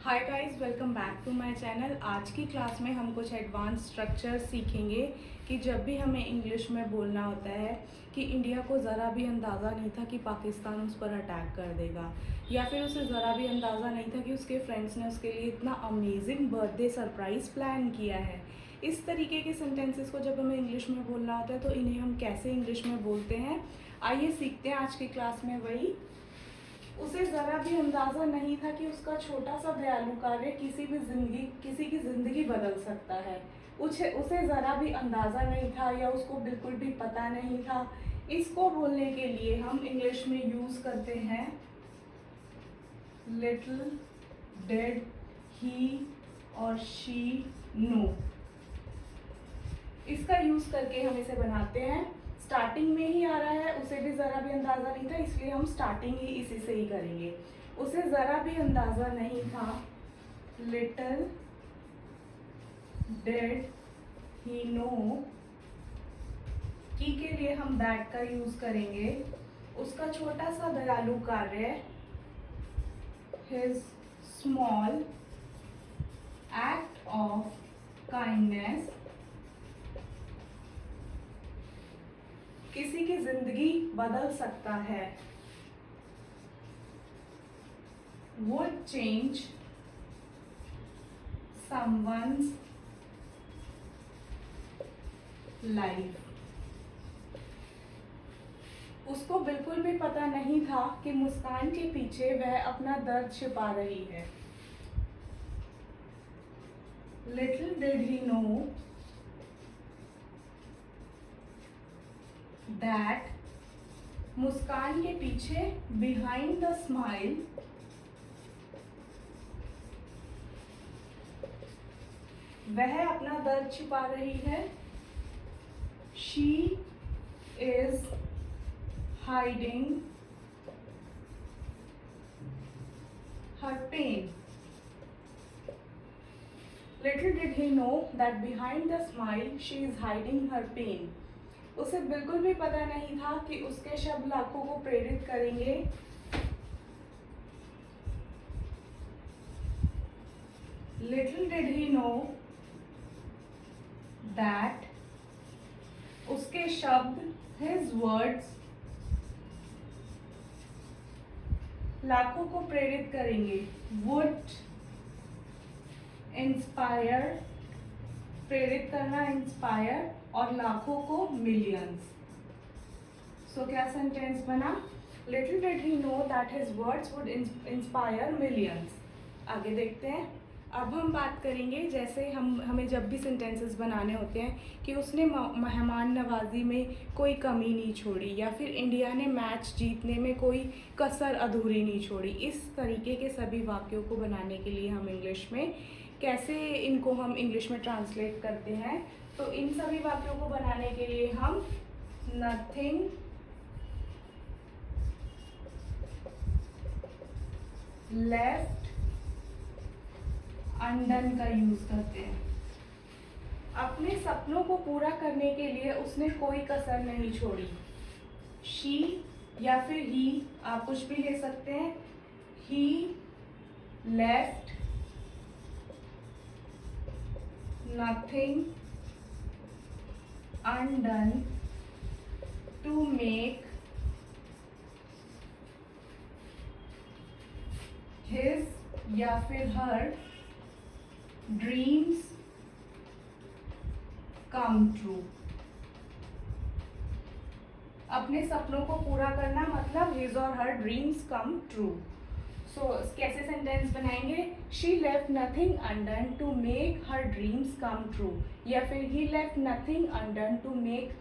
Hi guys, welcome back to my channel. आज की class में हम कुछ एडवांस स्ट्रक्चर सीखेंगे कि जब भी हमें इंग्लिश में बोलना होता है कि इंडिया को ज़रा भी अंदाज़ा नहीं था कि पाकिस्तान उस पर अटैक कर देगा, या फिर उसे ज़रा भी अंदाज़ा नहीं था कि उसके फ्रेंड्स ने उसके लिए इतना अमेजिंग बर्थडे सरप्राइज़ प्लान किया है। इस तरीके के सेंटेंसेस को जब हमें इंग्लिश में बोलना होता है तो इन्हें हम कैसे इंग्लिश में बोलते हैं, आइए सीखते हैं आज की क्लास में। वही उसे ज़रा भी अंदाज़ा नहीं था कि उसका छोटा सा दयालु कार्य किसी की ज़िंदगी बदल सकता है। उसे ज़रा भी अंदाज़ा नहीं था या उसको बिल्कुल भी पता नहीं था। इसको बोलने के लिए हम इंग्लिश में यूज़ करते हैं लिटिल डिड ही और शी नो। इसका यूज़ करके हम इसे बनाते हैं। स्टार्टिंग में ही आ रहा है, उसे भी ज़रा भी अंदाज़ा नहीं था, इसलिए हम स्टार्टिंग ही इसी से ही करेंगे। उसे ज़रा भी अंदाज़ा नहीं था, लिटिल डिड ही नो। की के लिए हम दैट का यूज़ करेंगे। उसका छोटा सा दयालु कार्य, his small act of kindness, किसी की जिंदगी बदल सकता है, would change someone's life। उसको बिल्कुल भी पता नहीं था कि मुस्कान के पीछे वह अपना दर्द छिपा रही है। Little did he know that मुस्कान के पीछे, behind the smile, वह अपना दर्द छिपा रही है। She is hiding her pain। Little did he know that behind the smile she is hiding her pain। उसे बिल्कुल भी पता नहीं था कि उसके शब्द लाखों को प्रेरित करेंगे। Little did he know that उसके शब्द, his words, लाखों को प्रेरित करेंगे। would इंस्पायर, प्रेरित करना, इंस्पायर, और लाखों को मिलियंस। सो क्या सेंटेंस बना? Little did he know that his words would inspire millions. आगे देखते हैं। अब हम बात करेंगे, जैसे हमें जब भी सेंटेंसेस बनाने होते हैं कि उसने मेहमान नवाजी में कोई कमी नहीं छोड़ी, या फिर इंडिया ने मैच जीतने में कोई कसर अधूरी नहीं छोड़ी। इस तरीके के सभी वाक्यों को बनाने के लिए हम इंग्लिश में कैसे इनको हम इंग्लिश में ट्रांसलेट करते हैं, तो इन सभी वाक्यों को बनाने के लिए हम नथिंग लेफ्ट अनडन का यूज करते हैं। अपने सपनों को पूरा करने के लिए उसने कोई कसर नहीं छोड़ी। शी या फिर ही, आप कुछ भी ले सकते हैं। ही left nothing undone to make his या फिर her dreams come true। अपने सपनों को पूरा करना मतलब his और her dreams come true। सो कैसे सेंटेंस बनाएंगे? She left nothing undone to make her dreams come true, या फिर he left nothing undone to make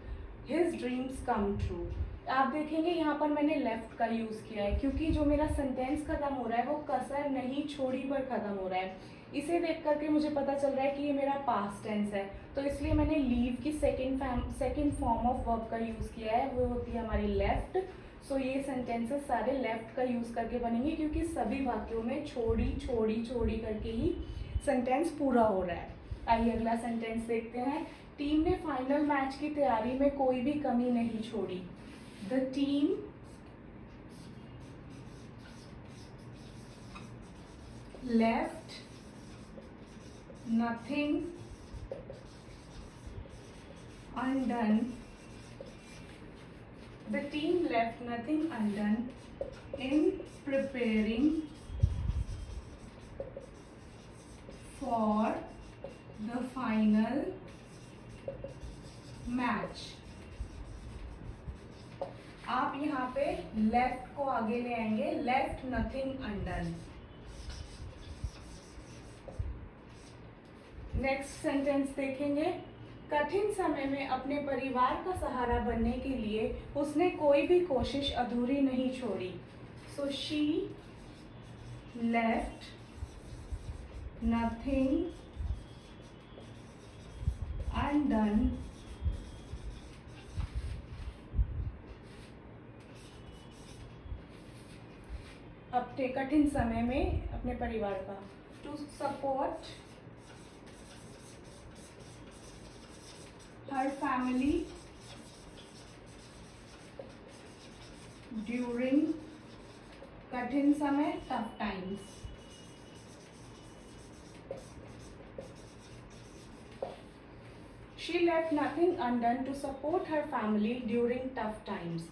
his dreams come true. आप देखेंगे यहाँ पर मैंने लेफ्ट का यूज़ किया है क्योंकि जो मेरा सेंटेंस खत्म हो रहा है वो कसर नहीं छोड़ी पर खत्म हो रहा है। इसे देख करके मुझे पता चल रहा है कि ये मेरा पास्ट टेंस है, तो इसलिए मैंने लीव की सेकेंड फॉर्म ऑफ वर्ब का यूज़ किया है, वो होती है हमारी लेफ्ट। सो ये सेंटेंसेस सारे लेफ्ट का यूज़ करके बनेंगे क्योंकि सभी वाक्यों में छोड़ी छोड़ी छोड़ी करके ही सेंटेंस पूरा हो रहा है। आइए अगला सेंटेंस देखते हैं। टीम ने फाइनल मैच की तैयारी में कोई भी कमी नहीं छोड़ी। The team left nothing undone. The team left nothing undone in preparing for the final match. आप यहाँ पे left को आगे ले आएंगे, left nothing undone. Next sentence देखेंगे। कठिन समय में अपने परिवार का सहारा बनने के लिए उसने कोई भी कोशिश अधूरी नहीं छोड़ी। So she left nothing undone अपने कठिन समय में अपने परिवार का, to support her family during कठिन समय, tough times. She left nothing undone to support her family during tough times.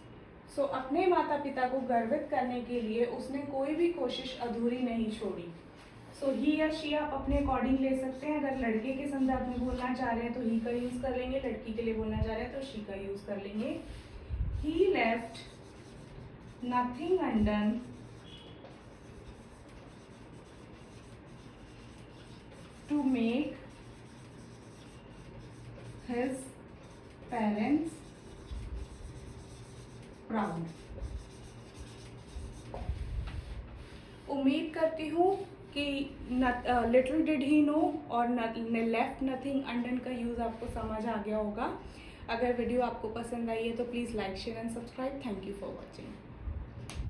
So अपने माता पिता को गर्वित करने के लिए उसने कोई भी कोशिश अधूरी नहीं छोड़ी. सो ही या शी आप अपने अकॉर्डिंग ले सकते हैं। अगर लड़के के संदर्भ में बोलना चाह रहे हैं तो ही का यूज कर लेंगे, लड़की के लिए बोलना चाह रहे हैं तो शी का यूज कर लेंगे। He left nothing undone to make his parents proud. उम्मीद करती हूँ कि लिटिल डिड ही नो और लेफ्ट नथिंग अनडन का यूज़ आपको समझ आ गया होगा। अगर वीडियो आपको पसंद आई है तो please like share and subscribe. Thank you for watching.